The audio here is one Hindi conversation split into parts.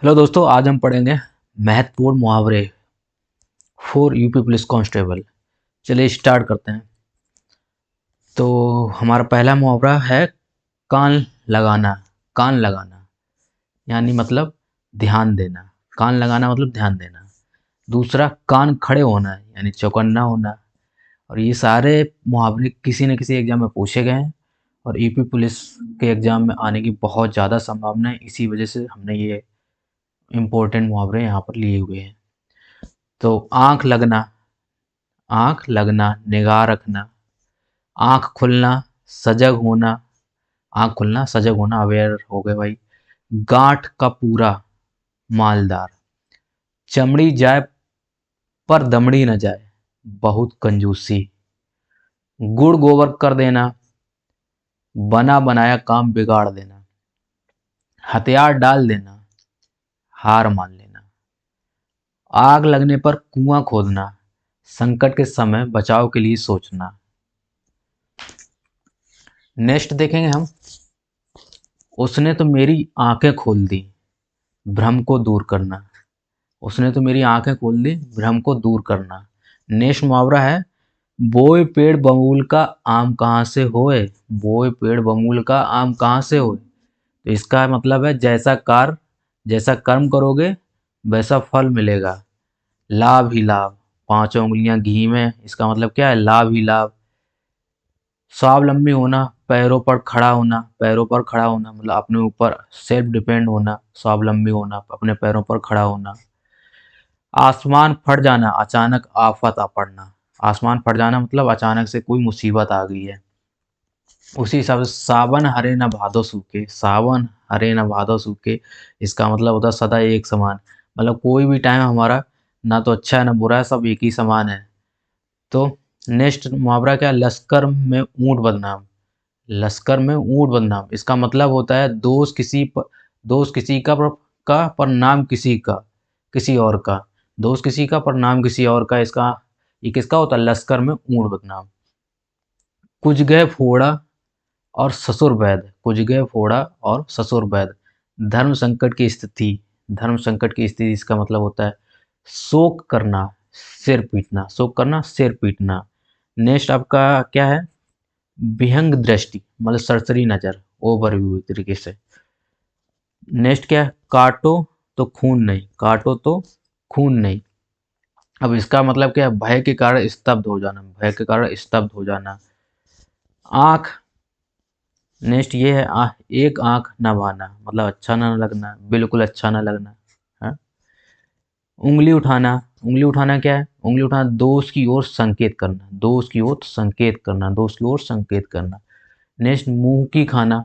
हेलो दोस्तों, आज हम पढ़ेंगे महत्वपूर्ण मुहावरे फॉर यूपी पुलिस कांस्टेबल। चलिए स्टार्ट करते हैं। तो हमारा पहला मुहावरा है कान लगाना। कान लगाना यानी मतलब ध्यान देना। कान लगाना मतलब ध्यान देना। दूसरा कान खड़े होना यानी चौकन्ना होना। और ये सारे मुहावरे किसी न किसी एग्जाम में पूछे गए हैं और यूपी पुलिस के एग्जाम में आने की बहुत ज़्यादा संभावना है। इसी वजह से हमने ये इम्पोर्टेंट मुहावरे यहाँ पर लिए हुए हैं। तो आँख लगना, निगाह रखना, आँख खुलना, सजग होना। आँख खुलना, सजग होना, अवेयर हो गए भाई। गांठ का पूरा, मालदार। चमड़ी जाए पर दमड़ी न जाए, बहुत कंजूसी। गुड़ गोबर कर देना, बना बनाया काम बिगाड़ देना। हथियार डाल देना, हार मान लेना। आग लगने पर कुआं खोदना, संकट के समय बचाव के लिए सोचना। नेक्स्ट देखेंगे हम। उसने तो मेरी आंखें खोल दी, भ्रम को दूर करना। उसने तो मेरी आंखें खोल दी, भ्रम को दूर करना। नेक्स्ट मुहावरा है बोए पेड़ बबूल का आम कहाँ से होए। बोए पेड़ बबूल का आम कहाँ से होए। तो इसका मतलब है जैसा कर्म करोगे वैसा फल मिलेगा। लाभ ही लाभ, पांचों उंगलियां घी में। इसका मतलब क्या है? लाभ ही लाभ। स्वावलंबी होना, पैरों पर खड़ा होना। पैरों पर खड़ा होना मतलब अपने ऊपर सेल्फ डिपेंड होना। स्वावलंबी होना, अपने पैरों पर खड़ा होना। आसमान फट जाना, अचानक आफत आ पड़ना। आसमान फट जाना मतलब अचानक से कोई मुसीबत आ गई है। उसी हिसाब से सावन हरे न भादो सूखे। सावन हरे न भादो सूखे, इसका मतलब होता है सदा एक समान। मतलब कोई भी टाइम हमारा ना तो अच्छा है ना बुरा है, सब एक ही समान है। तो नेक्स्ट मुहावरा क्या है? लश्कर में ऊंट बदनाम। लश्कर में ऊंट बदनाम, इसका मतलब होता है दोस्त किसी पर नाम किसी और का। दोस्त किसी का पर नाम किसी और का। इसका ये किसका होता है? लश्कर में ऊंट बदनाम। कुछ गए फोड़ा और ससुर वैद। कुछ गए फोड़ा और ससुर वैद। धर्म संकट की स्थिति। धर्म संकट की स्थिति, इसका मतलब होता है शोक करना, सिर पीटना। शोक करना, सिर पीटना। नेक्स्ट आपका क्या है? विहंग दृष्टि मतलब सरसरी नजर, ओवरव्यू तरीके से। नेक्स्ट क्या है? काटो तो खून नहीं, काटो तो खून नहीं। अब इसका मतलब क्या है? भय के कारण स्तब्ध हो जाना, भय के कारण स्तब्ध हो जाना। आंख। नेक्स्ट ये है एक आंख न बहाना मतलब अच्छा ना लगना, बिल्कुल अच्छा ना लगना है। उंगली उठाना। उंगली उठाना क्या है? उंगली उठाना दोष की ओर संकेत करना, दोष की ओर संकेत करना, दोष की ओर संकेत करना। नेक्स्ट मुंह की खाना,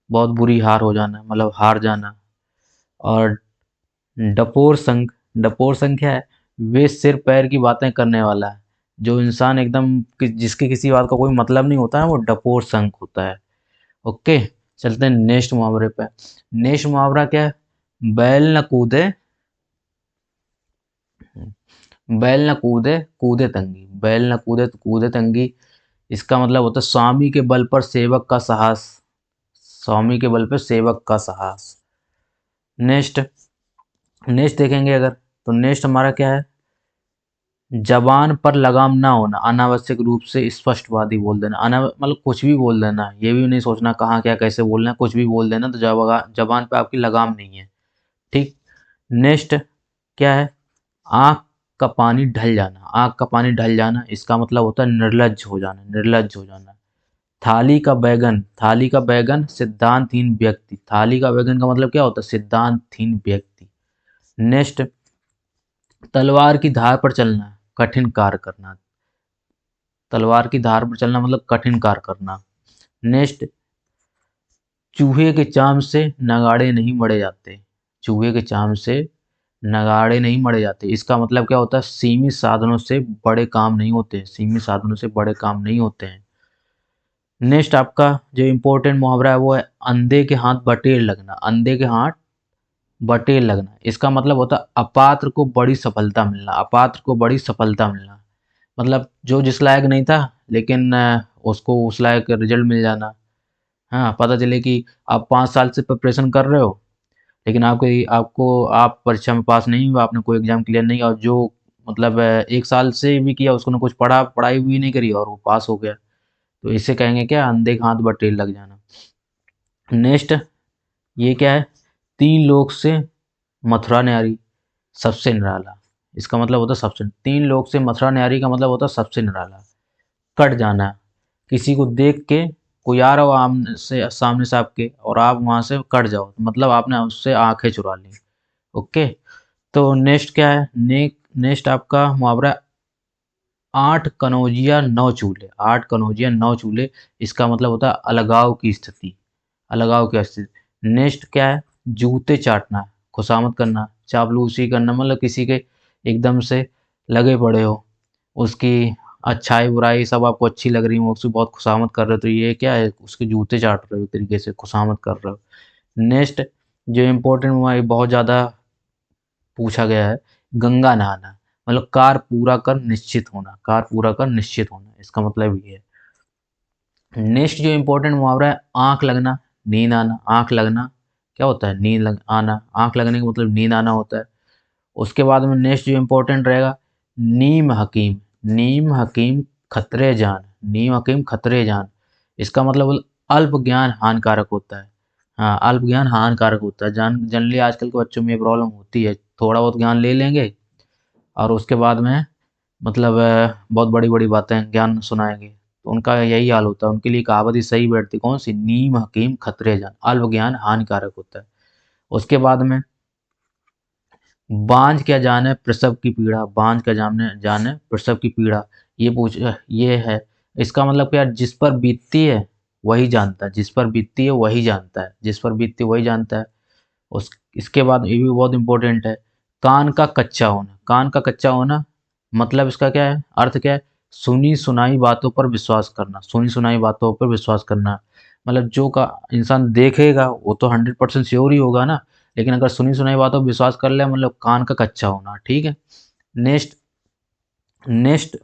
बहुत बुरी हार हो जाना मतलब हार जाना। और डपोर संख। डपोर संख क्या है? वे सिर पैर की बातें करने वाला है। जो इंसान एकदम जिसके किसी बात का कोई मतलब नहीं होता है, वो डपोर संख होता है। ओके, चलते हैं नेक्स्ट मुहावरे पे। नेक्स्ट मुहावरा क्या है? बैल न कूदे, बैल न कूदे कूदे तंगी। बैल न कूदे तो कूदे तंगी, इसका मतलब होता है स्वामी के बल पर सेवक का साहस। स्वामी के बल पर सेवक का साहस। नेक्स्ट नेक्स्ट देखेंगे अगर, तो नेक्स्ट हमारा क्या है? जबान पर लगाम ना होना, अनावश्यक रूप से स्पष्टवादी बोल देना। मतलब कुछ भी बोल देना, ये भी नहीं सोचना कहाँ क्या कैसे बोलना है, कुछ भी बोल देना। तो जबान पे आपकी लगाम नहीं है। ठीक। नेक्स्ट क्या है? आँख का पानी ढल जाना। आँख का पानी ढल जाना, इसका मतलब होता है निर्लज्ज हो जाना, निर्लज्ज हो जाना। थाली का बैगन। थाली का बैगन सिद्धांतहीन व्यक्ति। थाली का बैगन का मतलब क्या होता है? सिद्धांतहीन व्यक्ति। नेक्स्ट तलवार की धार पर चलना, कठिन कार्य करना। तलवार की धार पर चलना मतलब कठिन कार्य करना। नेक्स्ट चूहे के चाम से नगाड़े नहीं मढ़े जाते। चूहे के चाम से नगाड़े नहीं मढ़े जाते, इसका मतलब क्या होता है? सीमित साधनों से बड़े काम नहीं होते। सीमित साधनों से बड़े काम नहीं होते हैं। नेक्स्ट आपका जो इम्पोर्टेंट मुहावरा है वो है अंधे के हाथ बटेर लगना। अंधे के हाथ बटेर लगना, इसका मतलब होता है अपात्र को बड़ी सफलता मिलना। अपात्र को बड़ी सफलता मिलना मतलब जो जिस लायक नहीं था लेकिन उसको उस लायक रिजल्ट मिल जाना। हाँ, पता चले कि आप 5 साल से प्रिपरेशन कर रहे हो लेकिन आप परीक्षा में पास नहीं हुआ, आपने कोई एग्जाम क्लियर नहीं किया, और जो मतलब 1 साल से भी किया उसको ने कुछ पढ़ाई हुई नहीं करी और वो पास हो गया, तो इसे कहेंगे क्या, अंधे के हाथ बटेर लग जाना। नेक्स्ट, ये क्या है, 3 लोग से मथुरा न्यारी सबसे निराला, इसका मतलब होता है सबसे, 3 लोग से मथुरा न्यारी का मतलब होता है सबसे निराला। कट जाना, किसी को देख के कोई आ रहा हो सामने से आपके, और आप वहां से कट जाओ, मतलब आपने उससे आंखें चुरा ली। ओके। तो नेक्स्ट क्या है, नेक्स्ट आपका मुहावरा है, 8 कनौजिया 9 चूल्हे, 8 कनौजिया 9 चूल्हे, इसका मतलब होता है अलगाव की स्थिति, अलगाव की स्थिति। नेक्स्ट क्या है, जूते चाटना, खुशामद करना, चापलूसी करना, मतलब किसी के एकदम से लगे पड़े हो, उसकी अच्छाई बुराई सब आपको अच्छी लग रही हो, उसकी बहुत खुशामद कर रहे हो, तो ये क्या है, उसके जूते चाट रहे हो, एक तरीके से खुशामद कर रहे हो। नेक्स्ट जो इम्पोर्टेंट हुआ, ये बहुत ज़्यादा पूछा गया है, गंगा नहाना, मतलब कार पूरा कर निश्चित होना, कार पूरा कर निश्चित होना, इसका मतलब ये है। नेक्स्ट जो इम्पोर्टेंट मुहावरा है, आंख लगना, नींद आना। आंख लगना क्या होता है, आना, आंख लगने का मतलब नींद आना होता है। उसके बाद में नेक्स्ट जो इम्पोर्टेंट रहेगा, नीम हकीम, नीम हकीम खतरे जान, नीम हकीम खतरे जान, इसका मतलब अल्प ज्ञान हानिकारक होता है। हाँ, अल्प ज्ञान हानिकारक होता है, जनरली आजकल के बच्चों में ये प्रॉब्लम होती है, थोड़ा बहुत ज्ञान ले लेंगे और उसके बाद में मतलब बहुत बड़ी बड़ी बातें ज्ञान सुनाएंगे, तो उनका यही हाल होता है, उनके लिए कहावत ही सही बैठती, कौन सी, नीम हकीम खतरे जान, अल्प ज्ञान हानिकारक होता है। उसके बाद में, बांझ क्या जाने प्रसव की पीड़ा, बांझ क्या जाने जाने प्रसव की पीड़ा, ये है, इसका मतलब क्या, जिस पर बीतती है वही जानता है, जिस पर बीतती है वही जानता है, जिस पर बीतती है वही जानता है। उस इसके बाद ये भी बहुत इंपॉर्टेंट है, कान का कच्चा होना, कान का कच्चा होना, मतलब इसका क्या है, अर्थ क्या है, सुनी सुनाई बातों पर विश्वास करना, सुनी सुनाई बातों पर विश्वास करना, मतलब जो का इंसान देखेगा वो तो 100% श्योर ही होगा ना, लेकिन अगर सुनी सुनाई बातों पर विश्वास कर ले, मतलब कान का कच्चा होना, ठीक है। नेक्स्ट, नेक्स्ट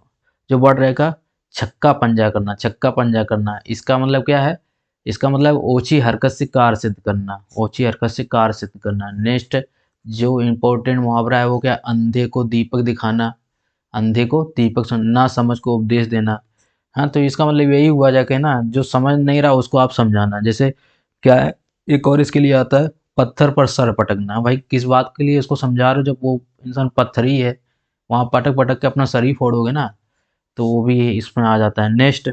जो वर्ड रहेगा, छक्का पंजा करना, छक्का पंजा करना, इसका मतलब क्या है, इसका मतलब ओछी हरकत से कार सिद्ध करना, ओछी हरकत से कार सिद्ध करना। नेक्स्ट जो इम्पोर्टेंट मुहावरा है वो क्या, अंधे को दीपक दिखाना, अंधे को दीपक ना समझ को उपदेश देना। हाँ, तो इसका मतलब यही हुआ जाके ना, जो समझ नहीं रहा उसको आप समझाना, जैसे क्या है, एक और इसके लिए आता है, पत्थर पर सर पटकना, भाई किस बात के लिए इसको समझा रहे हो, जब वो इंसान पत्थर ही है, वहाँ पटक पटक के अपना सर ही फोड़ोगे ना, तो वो भी इसमें आ जाता है। नेक्स्ट,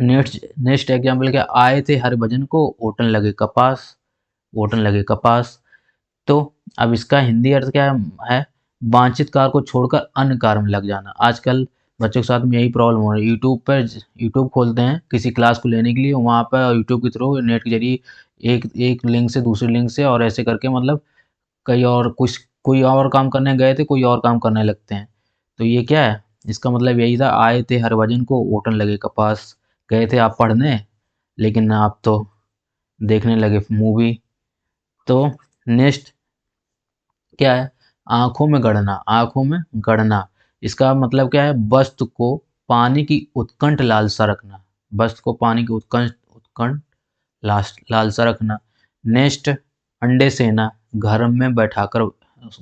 नेक्स्ट एग्जाम्पल क्या, आए थे हरभजन को ओटन लगे कपास, ओटन लगे कपास। तो अब इसका हिंदी अर्थ क्या है, वांछित कार को छोड़कर अन्य कार में लग जाना। आजकल बच्चों के साथ में यही प्रॉब्लम हो रही है, यूट्यूब खोलते हैं किसी क्लास को लेने के लिए, वहाँ पर यूट्यूब के थ्रू नेट के जरिए एक एक लिंक से दूसरे लिंक से, और ऐसे करके मतलब कहीं और कुछ, कोई और काम करने गए थे, कोई और काम करने लगते हैं। तो ये क्या है, इसका मतलब यही था, आए थे हरभजन को ओटन लगे कपास, गए थे आप पढ़ने, लेकिन आप तो देखने लगे मूवी। तो नेक्स्ट क्या है, आंखों में गड़ना, आंखों में गड़ना, इसका मतलब क्या है, वस्तु को पानी की उत्कंठ लालसा रखना, वस्तु को पानी की उत्कंठ उत्कंठ लालसा रखना। नेक्स्ट, अंडे सेना, घर में बैठाकर,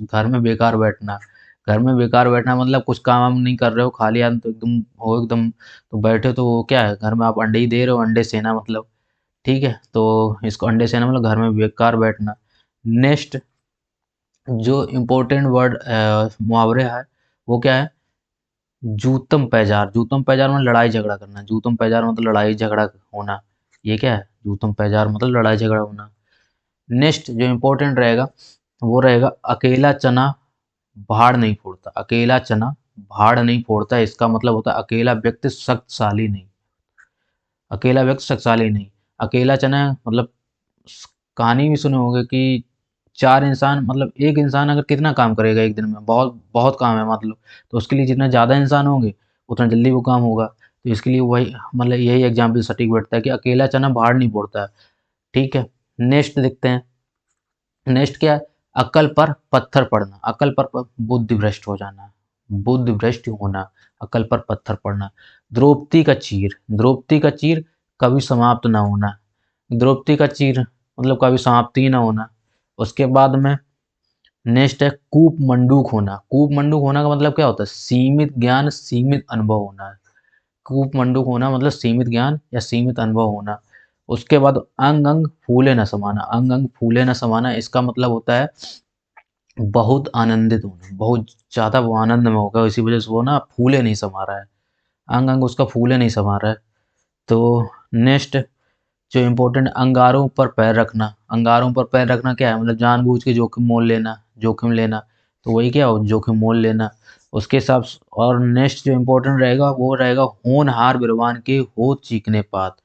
घर में बेकार बैठना, घर में बेकार बैठना मतलब कुछ काम वाम नहीं कर रहे हो, खाली हाथ तो एकदम हो, एकदम तो बैठे, तो वो क्या है, घर में आप अंडे ही दे रहे हो, अंडे सेना मतलब, ठीक है, तो इसको अंडे सेना मतलब घर में बेकार बैठना। नेक्स्ट जो इम्पोर्टेंट वर्ड मुहावरे है वो क्या है, जूतम पैजार, जूतम पैजार मतलब लड़ाई झगड़ा करना, जूतम पैजार मतलब लड़ाई झगड़ा होना, ये क्या है, जूतम पैजार मतलब लड़ाई झगड़ा होना। नेक्स्ट जो इम्पोर्टेंट रहेगा वो रहेगा, अकेला चना भाड़ नहीं फोड़ता, अकेला चना भाड़ नहीं फोड़ता, इसका मतलब होता है अकेला व्यक्ति शक्तिशाली नहीं, अकेला व्यक्ति शक्तिशाली नहीं। अकेला चना मतलब कहानी भी सुने होंगे कि 4 इंसान, मतलब एक इंसान अगर कितना काम करेगा एक दिन में, बहुत बहुत काम है मतलब, तो उसके लिए जितना ज़्यादा इंसान होंगे उतना जल्दी वो काम होगा, तो इसके लिए वही मतलब यही एग्जाम्पल सटीक बैठता है कि अकेला चना भाड़ नहीं फोड़ता है, ठीक है। नेक्स्ट देखते हैं, नेक्स्ट क्या है, अकल पर पत्थर पड़ना, अकल पर बुद्धि भ्रष्ट हो जाना, बुद्धि भ्रष्ट होना, अकल पर पत्थर पड़ना। द्रौपदी का चीर, द्रौपदी का चीर कभी समाप्त ना होना, द्रौपदी का चीर मतलब कभी समाप्ति ना होना। उसके बाद में नेक्स्ट है कूप मंडूक होना। कूप मंडूक होना का मतलब क्या होता है? सीमित ज्ञान सीमित अनुभव होना है। कूप मंडूक होना मतलब सीमित ज्ञान या सीमित अनुभव होना। उसके बाद अंग अंग फूले न समाना। अंग अंग फूले न समाना इसका मतलब होता है बहुत आनंदित होना, बहुत ज़्यादा वो आनंद में होगा, इसी वजह से वो ना फूले नहीं समा रहा है, अंग अंग उसका फूले नहीं समा रहा है। तो नेक्स्ट जो इम्पोर्टेंट, अंगारों पर पैर रखना। अंगारों पर पैर रखना क्या है? मतलब जानबूझ के जोखिम मोल लेना, जोखिम लेना। तो वही क्या हो, जोखिम मोल लेना। उसके हिसाब से और नेक्स्ट जो इम्पोर्टेंट रहेगा वो रहेगा होनहार विद्वान के होत चीकने पात।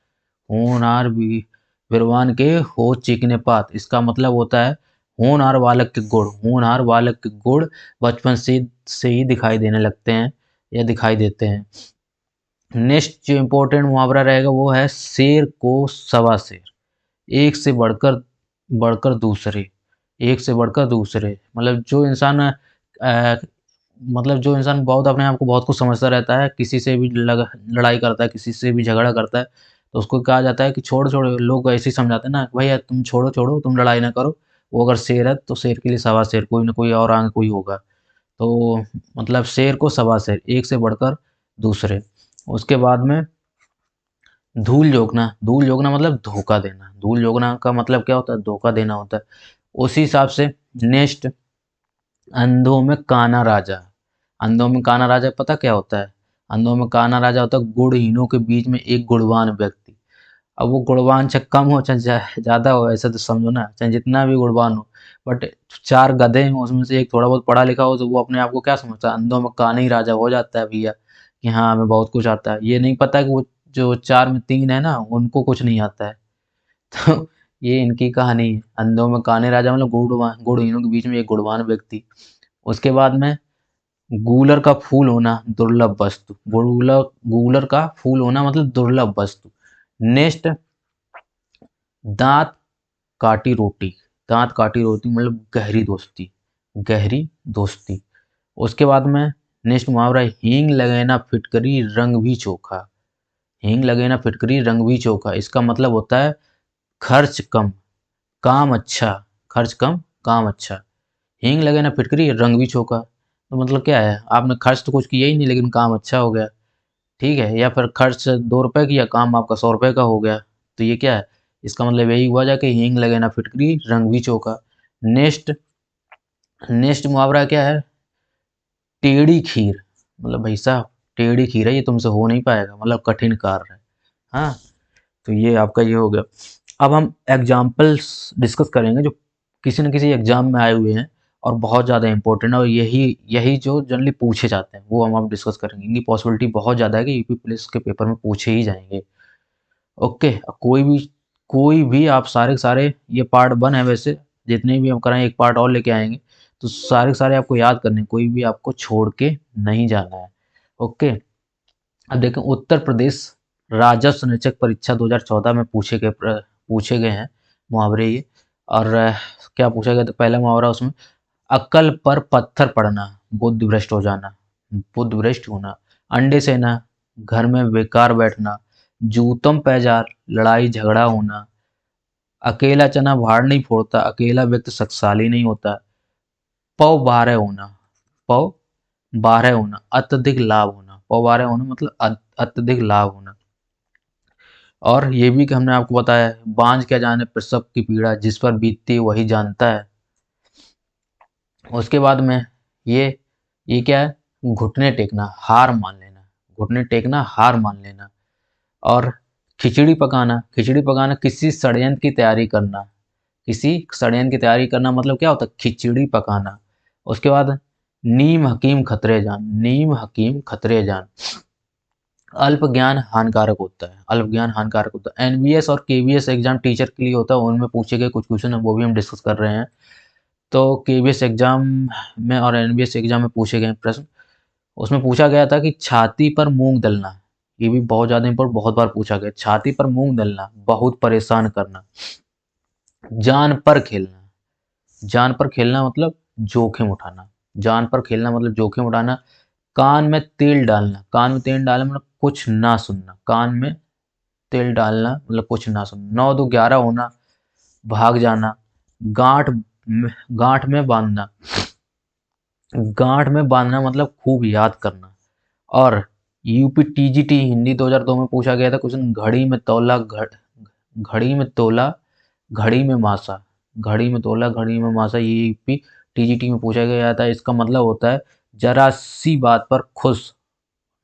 होनहार विद्वान के होत चीकने पात इसका मतलब होता है होनहार बालक के गुण। होनहार बालक के गुण बचपन से ही दिखाई देने लगते हैं या दिखाई देते हैं। नेक्स्ट जो इम्पोर्टेंट मुहावरा रहेगा वो है शेर को सवा शेर। एक से बढ़कर बढ़कर दूसरे, एक से बढ़कर दूसरे। मतलब जो इंसान मतलब जो इंसान बहुत अपने आप को बहुत कुछ समझता रहता है, किसी से भी लड़ाई करता है, किसी से भी झगड़ा करता है, तो उसको कहा जाता है कि छोड़ो छोड़ो। लोग ऐसे ही समझाते हैं ना, भैया तुम छोड़ो छोड़ो, तुम लड़ाई ना करो। वो अगर शेर है तो शेर के लिए सवा शेर, कोई ना कोई और आगे कोई होगा। तो मतलब शेर को सवा शेर, एक से बढ़कर दूसरे। उसके बाद में धूल झोंकना। धूल झोंकना मतलब धोखा देना। धूल झोंकना का मतलब क्या होता है? धोखा देना होता है। उसी हिसाब से नेक्स्ट, अंधों में काना राजा। अंधों में काना राजा पता क्या होता है? अंधों में काना राजा होता है गुणहीनों के बीच में एक गुणवान व्यक्ति। अब वो गुणवान चाहे कम हो चाहे ज़्यादा हो, ऐसा तो समझो ना, चाहे जितना भी गुणवान हो, बट चार गधे हैं उसमें से एक थोड़ा बहुत पढ़ा लिखा हो, तो वो अपने आप को क्या समझता है? अंधों में काना ही राजा हो जाता है भैया, कि हाँ हमें बहुत कुछ आता है। ये नहीं पता कि वो जो चार में तीन है ना, उनको कुछ नहीं आता है। तो ये इनकी कहानी है, अंधों में काने राजा मतलब गुणवान, गुणहीनों के बीच में एक गुणवान व्यक्ति। उसके बाद में गूलर का फूल होना दुर्लभ वस्तु। गूलर गूलर का फूल होना मतलब दुर्लभ वस्तु। नेक्स्ट, दांत काटी रोटी। दांत काटी रोटी मतलब गहरी दोस्ती, गहरी दोस्ती। उसके बाद में नेक्स्ट मुहावरा है, हींग लगे ना फिटकरी रंग भी चोखा। हींग लगे ना फिटकरी रंग भी चोखा इसका मतलब होता है खर्च कम काम अच्छा। खर्च कम काम अच्छा। हींग लगे ना फिटकरी रंग भी चोखा, तो मतलब क्या है? आपने खर्च तो कुछ किया ही नहीं लेकिन काम अच्छा हो गया, ठीक है। या फिर खर्च 2 रुपए किया, काम आपका 100 रुपए का हो गया। तो ये क्या है? इसका मतलब यही हुआ जाके हींग लगे ना फिटकरी रंग भी चोखा। नेक्स्ट, नेक्स्ट मुहावरा क्या है? टेढ़ी खीर। मतलब भाई साहब, टेढ़ी खीर है, ये तुमसे हो नहीं पाएगा, मतलब कठिन कार्य है। हाँ, तो ये आपका ये हो गया। अब हम एग्जाम्पल्स डिस्कस करेंगे जो किसी न किसी एग्जाम में आए हुए हैं और बहुत ज़्यादा इंपॉर्टेंट है, और यही यही जो जनरली पूछे जाते हैं वो हम अब डिस्कस करेंगे। इनकी पॉसिबिलिटी बहुत ज़्यादा है कि यूपी पुलिस के पेपर में पूछे ही जाएंगे। ओके, कोई भी आप सारे के सारे, ये पार्ट 1 है वैसे, जितने भी हम कराएं एक पार्ट और लेके आएंगे, तो सारे के सारे आपको याद करने हैं, कोई भी आपको छोड़ के नहीं जाना है। ओके, अब देखें उत्तर प्रदेश राजस्व निरीक्षक परीक्षा 2014 में पूछे गए हैं मुहावरे ये। और क्या पूछा गया? तो पहला मुहावरा उसमें, अक्ल पर पत्थर पड़ना बुद्धि भ्रष्ट हो जाना। बुद्धि भ्रष्ट होना। अंडे सेना, घर में बेकार बैठना। जूतम पैजार, लड़ाई झगड़ा होना। अकेला चना भाड़ नहीं फोड़ता, अकेला व्यक्ति शक्तिशाली नहीं होता। पौ बारह होना, पौ बारह होना, अत्यधिक लाभ होना। पौ बारह होना मतलब अत्यधिक लाभ होना। और ये भी कि हमने आपको बताया है, बांझ क्या जाने प्रसव की पीड़ा, जिस पर बीतती है वही जानता है। उसके बाद में ये ये क्या है? घुटने टेकना, हार मान लेना। घुटने टेकना, हार मान लेना। और खिचड़ी पकाना किसी षड्यंत्र की तैयारी करना। किसी षड्यंत्र की तैयारी करना मतलब क्या होता है? खिचड़ी पकाना। उसके बाद नीम हकीम खतरे जान। नीम हकीम खतरे जान। अल्प ज्ञान हानिकारक होता है। अल्प ज्ञान हानिकारक होता है। एनबीएस और केवीएस एग्जाम टीचर के लिए होता है, उनमें पूछे गए कुछ क्वेश्चन है वो भी हम डिस्कस कर रहे हैं। तो केवीएस एग्जाम में और एनबीएस एग्जाम में पूछे गए प्रश्न, उसमें पूछा गया था कि छाती पर मूंग दलना। ये भी बहुत ज़्यादा इंपॉर्टेंट, बहुत बार पूछा गया। छाती पर मूंग दलना, बहुत परेशान करना। जान पर खेलना। जान पर खेलना मतलब जोखिम उठाना। जान पर खेलना मतलब जोखिम उठाना। कान में तेल डालना। कान में तेल डालना मतलब कुछ ना सुनना। कान में तेल डालना मतलब कुछ ना सुनना। 9 2 11 होना, भाग जाना। गांठ गांठ में बांधना, गांठ में बांधना मतलब खूब याद करना। और यूपी टीजीटी हिंदी 2002 में पूछा गया था क्वेश्चन, घड़ी में तौला घड़ी में तोला घड़ी में मासा, घड़ी में तोला घड़ी में मासा, ये यूपी टीजीटी में पूछा गया था। इसका मतलब होता है जरा सी बात पर खुश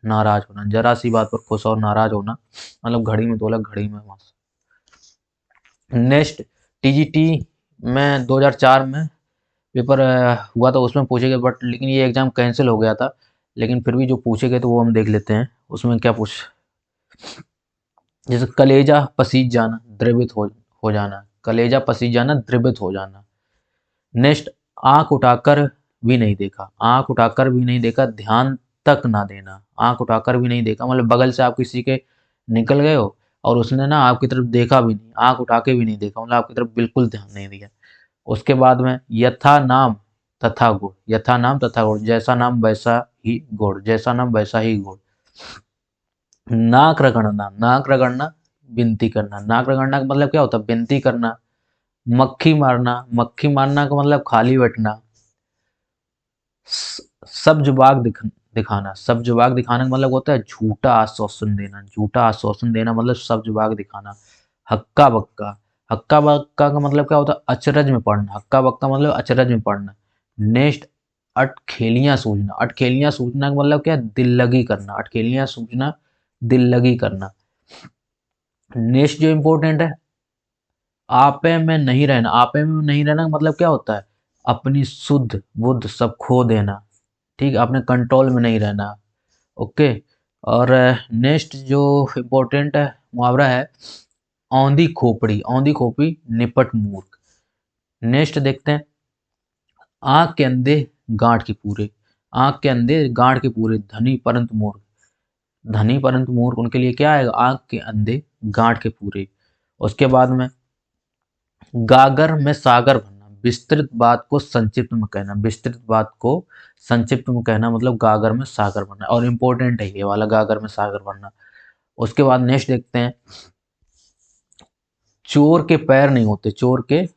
नाराज होना, जरा सी बात पर खुश और नाराज होना, मतलब घड़ी में तोला घड़ी में मासा। नेक्स्ट, टीजीटी में 2004 में पेपर हुआ था, उसमें पूछे गए, बट लेकिन ये एग्ज़ाम कैंसिल हो गया था। लेकिन फिर भी जो पूछे गए तो वो हम देख लेते हैं उसमें क्या पूछ, जैसे कलेजा पसीज जाना, द्रवित हो जाना, कलेजा पसीज जाना, द्रवित हो जाना। नेक्स्ट, आंख उठाकर भी नहीं देखा, आंख उठाकर भी नहीं देखा, ध्यान तक ना देना, आंख उठाकर भी नहीं देखा मतलब बगल से आप किसी के निकल गए हो और उसने ना आपकी तरफ देखा भी नहीं, आंख उठा के भी नहीं देखा, मतलब आपकी तरफ बिल्कुल ध्यान नहीं दिया। उसके बाद में यथा नाम तथा गुण, यथा नाम तथा गुण, जैसा नाम वैसा ही गुण, जैसा नाम वैसा ही गुण। नाक रगड़ना, नाक रगड़ना, विनती करना, नाक रगड़ना का मतलब क्या होता है, विनती करना। मक्खी मारना, मक्खी मारना का मतलब खाली बैठना। सब जुबाग दिखाना, सब जुबाग दिखाना का मतलब होता है झूठा आश्वासन देना, झूठा आश्वासन देना मतलब सब जुबाग दिखाना। हक्का बक्का, हक्का बक्का का मतलब क्या होता है, अचरज में पड़ना, हक्का बक्का मतलब अचरज में पड़ना। नेक्स्ट, अटखेलियां सूझना, अटखेलियां सूझना का मतलब क्या है, दिल लगी करना, अटखेलियां सूझना, दिल लगी करना। नेक्स्ट जो इम्पोर्टेंट है, आपे में नहीं रहना, आपे में नहीं रहना का मतलब क्या होता है, अपनी शुद्ध बुद्ध सब खो देना, ठीक है, अपने कंट्रोल में नहीं रहना। ओके। और नेक्स्ट जो इम्पोर्टेंट है मुहावरा है, औंधी खोपड़ी, औंधी खोपड़ी निपट मूर्ख। नेक्स्ट देखते हैं, आंख के अंधे गांठ के पूरे, आंख के अंधे गांठ के पूरे, धनी परंतु मूर्ख, धनी परंतु मूर्ख उनके लिए क्या है, आंख के अंधे गांठ के पूरे। उसके बाद में गागर में सागर भरना, विस्तृत बात को संक्षिप्त में कहना, विस्तृत बात को संक्षिप्त में कहना मतलब गागर में सागर भरना, और इम्पोर्टेंट है ये वाला गागर में सागर भरना। उसके बाद नेक्स्ट देखते हैं, चोर के पैर नहीं होते, चोर के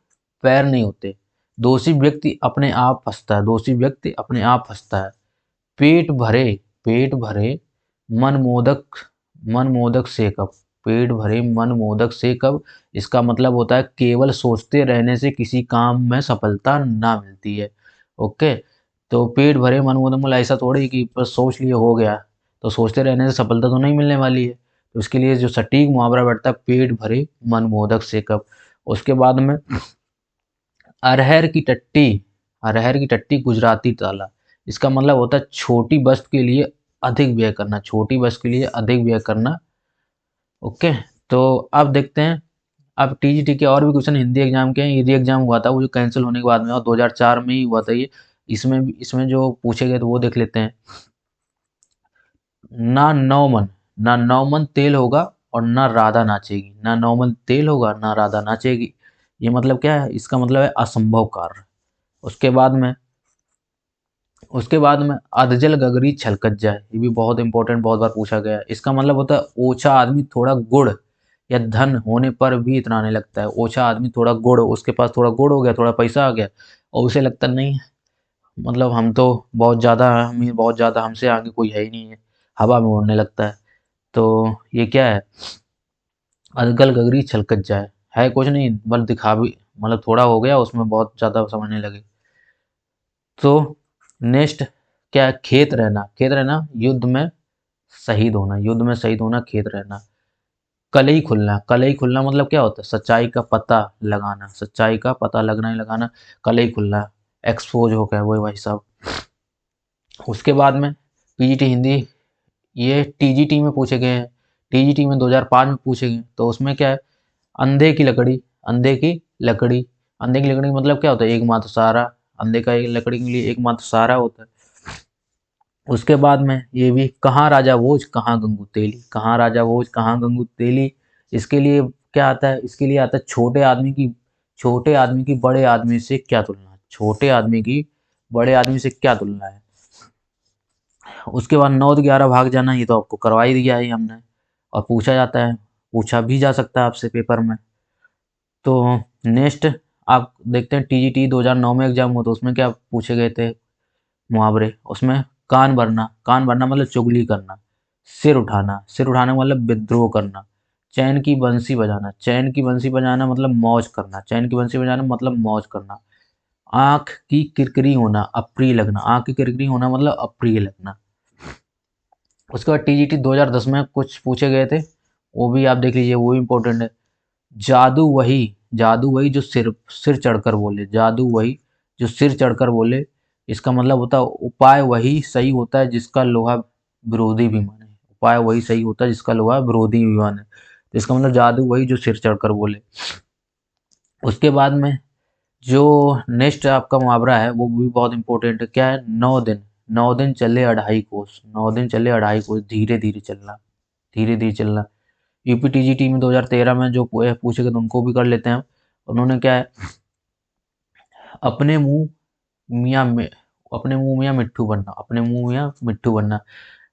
पैर नहीं होते, दोषी व्यक्ति अपने आप फंसता है, दोषी व्यक्ति अपने आप फंसता है। पेट भरे, पेट भरे मन मोदक, मन मोदक से कब, पेट भरे मन मोदक से कब, इसका मतलब होता है केवल सोचते रहने से किसी काम में सफलता ना मिलती है। ओके। तो पेट भरे मन मोदक मतलब ऐसा थोड़ी कि बस सोच लिए हो गया, तो सोचते रहने से सफलता तो नहीं मिलने वाली है। तो इसके लिए जो सटीक मुहावरा बैठता है, पेट भरे मन मोदक से कब। उसके बाद में अरहर की टट्टी, अरहर की टट्टी गुजराती ताला, इसका मतलब होता है छोटी वस्तु के लिए अधिक व्यय करना, छोटी वस्तु के लिए अधिक व्यय करना। ओके। तो अब देखते हैं, अब टीजीटी के और भी क्वेश्चन हिंदी एग्जाम के हैं, ये एग्जाम हुआ था वो जो कैंसिल होने के बाद में, और 2004 में ही हुआ था ये। इसमें जो पूछे गए तो वो देख लेते हैं। ना नौमन, ना नौमन तेल होगा और ना राधा नाचेगी, ना नौमन तेल होगा ना राधा नाचेगी, ये मतलब क्या है, इसका मतलब है असंभव कार्य। उसके बाद में, उसके बाद में अधजल गगरी छलकत जाए, ये भी बहुत इंपॉर्टेंट, बहुत बार पूछा गया है। इसका मतलब होता है ओछा आदमी थोड़ा गुड़ या धन होने पर भी इतराने लगता है, ओछा आदमी थोड़ा गुड़, उसके पास थोड़ा गुड़ हो गया, थोड़ा पैसा आ गया और उसे लगता नहीं, मतलब हम तो बहुत ज़्यादा, हम बहुत ज़्यादा, हमसे आगे कोई है ही नहीं है, हवा में उड़ने लगता है। तो ये क्या है, अधगल गगरी छलकत जाए, है कुछ नहीं, बल दिखा भी, मतलब थोड़ा हो गया उसमें बहुत ज़्यादा समझने लगे। तो नेक्स्ट क्या है, खेत रहना, खेत रहना युद्ध में शहीद होना, युद्ध में शहीद होना, खेत रहना। कलई खुलना, कलई खुलना मतलब क्या होता है, सच्चाई का पता लगाना, सच्चाई का पता लगना ही लगाना, कलई खुलना, एक्सपोज हो गया वो भाई साहब। उसके बाद में पीजीटी हिंदी, ये टीजीटी में पूछे गए हैं, टीजीटी में 2005 में पूछे गए, तो उसमें क्या है, अंधे की लकड़ी, अंधे की लकड़ी, अंधे की लकड़ी का मतलब क्या होता है, एकमात्र सहारा, अंधे का एक लकड़ी के लिए एकमात्र सहारा होता है। उसके बाद में ये भी, कहाँ राजा भोज कहाँ गंगू तेली, कहाँ राजा भोज कहाँ गंगू तेली, इसके लिए क्या आता है, इसके लिए आता है छोटे आदमी की, छोटे आदमी की बड़े आदमी से क्या तुलना, छोटे आदमी की बड़े आदमी से क्या तुलना है। उसके बाद 9-11 भाग जाना, ये तो आपको करवा ही दिया है हमने, और पूछा जाता है, पूछा भी जा सकता है आपसे पेपर में। तो नेक्स्ट आप देखते हैं टीजीटी 2009 में एग्जाम हुआ तो उसमें क्या पूछे गए थे मुहावरे, उसमें कान भरना मतलब चुगली करना, सिर उठाना मतलब विद्रोह करना, चैन की बंसी बजाना मतलब मौज करना, चैन की बंसी बजाना मतलब मौज करना, आंख की किरकिरी होना, अप्रिय लगना, आंख की किरकिरी होना मतलब अप्रिय लगना। उसके बाद टीजीटी 2010 में कुछ पूछे गए थे, वो भी आप देख लीजिए, वो भी इम्पोर्टेंट है। जादू वही जो सिर चढ़कर बोले, जादू वही जो सिर चढ़कर बोले, इसका मतलब होता है उपाय वही सही होता है जिसका लोहा विरोधी भी माने, उपाय वही सही होता है जिसका लोहा विरोधी भी माने, तो इसका मतलब जादू वही जो सिर चढ़कर बोले। उसके बाद में जो नेक्स्ट आपका मुहावरा है वो भी बहुत इंपॉर्टेंट है, क्या है, 9 दिन चले 2.5 कोस, 9 दिन चले 2.5 कोस, धीरे धीरे चलना, धीरे धीरे चलना। यूपीटीजीटी में 2013 में जो पूछे गए तो उनको भी कर लेते हैं हम। उन्होंने क्या है, अपने मुंह मियाँ में अपने मुंह मियाँ मिट्ठू बनना, अपने मुंह मियाँ मिट्ठू बनना,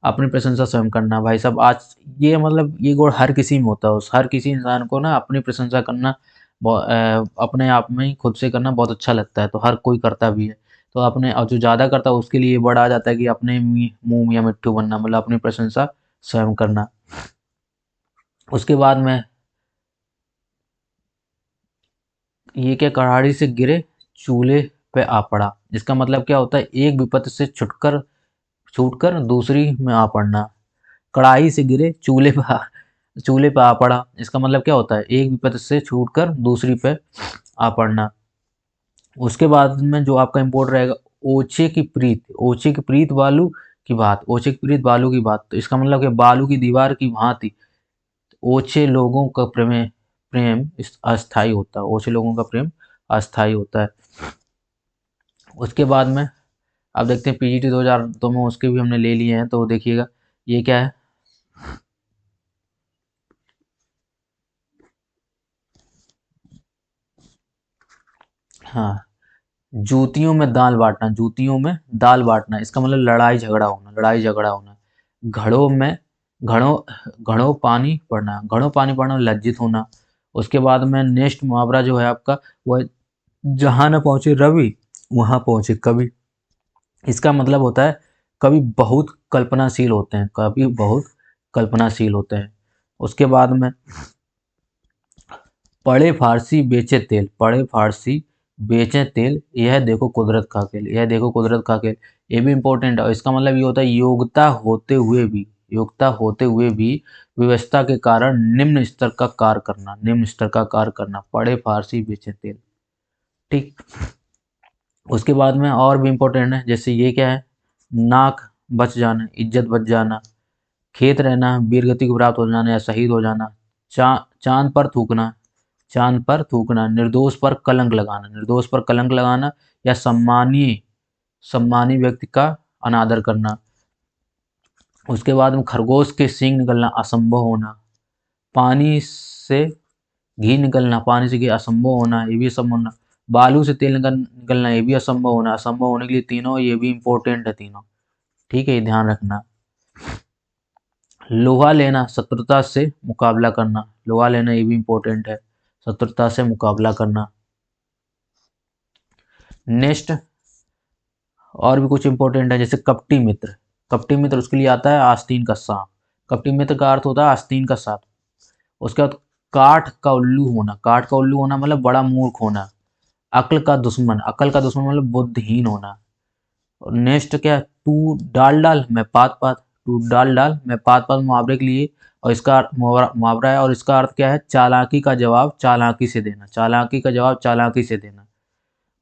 अपनी प्रशंसा स्वयं करना। भाई साहब आज ये मतलब ये गुण हर किसी में होता है, उस हर किसी इंसान को ना अपनी प्रशंसा करना अपने आप में ही खुद से करना बहुत अच्छा लगता है, तो हर कोई करता भी है। तो अपने और जो ज़्यादा करता है उसके लिए ये वर्ड आ जाता है कि अपने मुंह मियाँ मिट्ठू बनना मतलब अपनी प्रशंसा स्वयं करना। उसके बाद में ये क्या, कड़ाही से गिरे चूल्हे पे आ पड़ा, जिसका मतलब क्या होता है, एक विपत्ति से छूटकर दूसरी में आ पड़ना। कड़ाही से गिरे चूल्हे पे आ पड़ा, इसका मतलब क्या होता है, एक विपत्ति से छूटकर दूसरी पे आ पड़ना। उसके बाद में जो आपका इम्पोर्ट रहेगा, ओछे की प्रीत बालू की बात, ओछे की प्रीत बालू की बात, तो इसका मतलब कि बालू की दीवार की भांति ओछे लोगों का प्रेम अस्थाई होता है, ओछे लोगों का प्रेम अस्थाई होता है। उसके बाद में आप देखते हैं पीजीटी 2002 में उसके भी हमने ले लिए हैं, तो देखिएगा ये क्या है, हाँ, जूतियों में दाल बांटना, इसका मतलब लड़ाई झगड़ा होना। घड़ों में घड़ों घड़ों पानी पड़ना लज्जित होना। उसके बाद में नेक्स्ट मुहावरा जो है आपका वो है, जहाँ न पहुँचे रवि वहाँ पहुँचे कवि, इसका मतलब होता है कवि बहुत कल्पनाशील होते हैं। उसके बाद में पढ़े फारसी बेचे तेल, यह देखो कुदरत का खेल, ये भी इम्पोर्टेंट है। और इसका मतलब ये होता है योग्यता होते हुए भी व्यवस्था के कारण निम्न स्तर का कार्य करना, पढ़े फारसी बेचे तेल, ठीक। उसके बाद में और भी इम्पोर्टेंट है, जैसे ये क्या है, नाक बच जाना, इज्जत बच जाना, खेत रहना, वीरगति को प्राप्त हो जाना या शहीद हो जाना, चांद पर थूकना, निर्दोष पर कलंक लगाना या सम्मानीय व्यक्ति का अनादर करना। उसके बाद में खरगोश के सींग निकलना, असंभव होना, पानी पानी से घी असंभव होना, ये भी असंभव होना, बालू से तेल निकलना, ये भी असंभव होना। असंभव होने के लिए तीनों ये भी इम्पोर्टेंट है तीनों, ठीक है, ये ध्यान रखना। लोहा लेना, शत्रुता से मुकाबला करना, लोहा लेना ये भी इम्पोर्टेंट है, शत्रुता से मुकाबला करना। नेक्स्ट और भी कुछ इम्पोर्टेंट है, जैसे कपटी मित्र उसके लिए आता है आस्तीन का सांप, कपटी मित्र का अर्थ होता है आस्तीन का सांप। उसके बाद काठ का उल्लू होना मतलब बड़ा मूर्ख होना। अक्ल का दुश्मन मतलब बुद्धिहीन होना। और नेक्स्ट क्या है, तू डाल मैं पात पात मुहावरे के लिए, और इसका मुहावरा है, और इसका अर्थ क्या है, चालाकी का जवाब चालाकी से देना।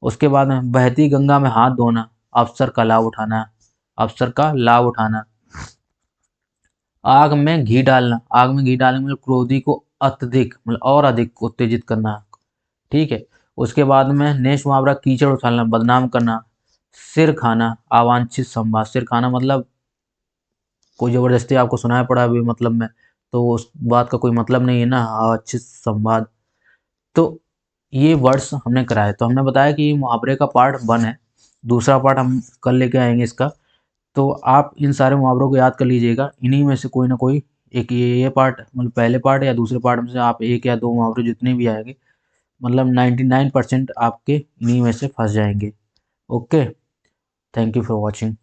उसके बाद में बहती गंगा में हाथ धोना, अवसर का लाभ उठाना। आग में घी डालना मतलब क्रोधी को अत्यधिक मतलब और अधिक उत्तेजित करना, ठीक है। उसके बाद में नेक्स्ट मुहावरा कीचड़ उछालना, बदनाम करना। सिर खाना मतलब कोई ज़बरदस्ती आपको सुनाया पड़ा अभी मतलब में, तो उस बात का कोई मतलब नहीं है ना, अवांछित संवाद। तो ये वर्ड्स हमने कराए, तो हमने बताया कि ये मुहावरे का पार्ट 1 है, दूसरा पार्ट हम कल लेके आएंगे इसका। तो आप इन सारे मुहावरों को याद कर लीजिएगा, इन्हीं में से कोई ना कोई एक ये पार्ट मतलब पहले पार्ट या दूसरे पार्ट में से आप एक या दो मुहावरे जितने भी आएंगे मतलब 99% आपके इन्हीं में से फंस जाएंगे। Okay, thank you for watching.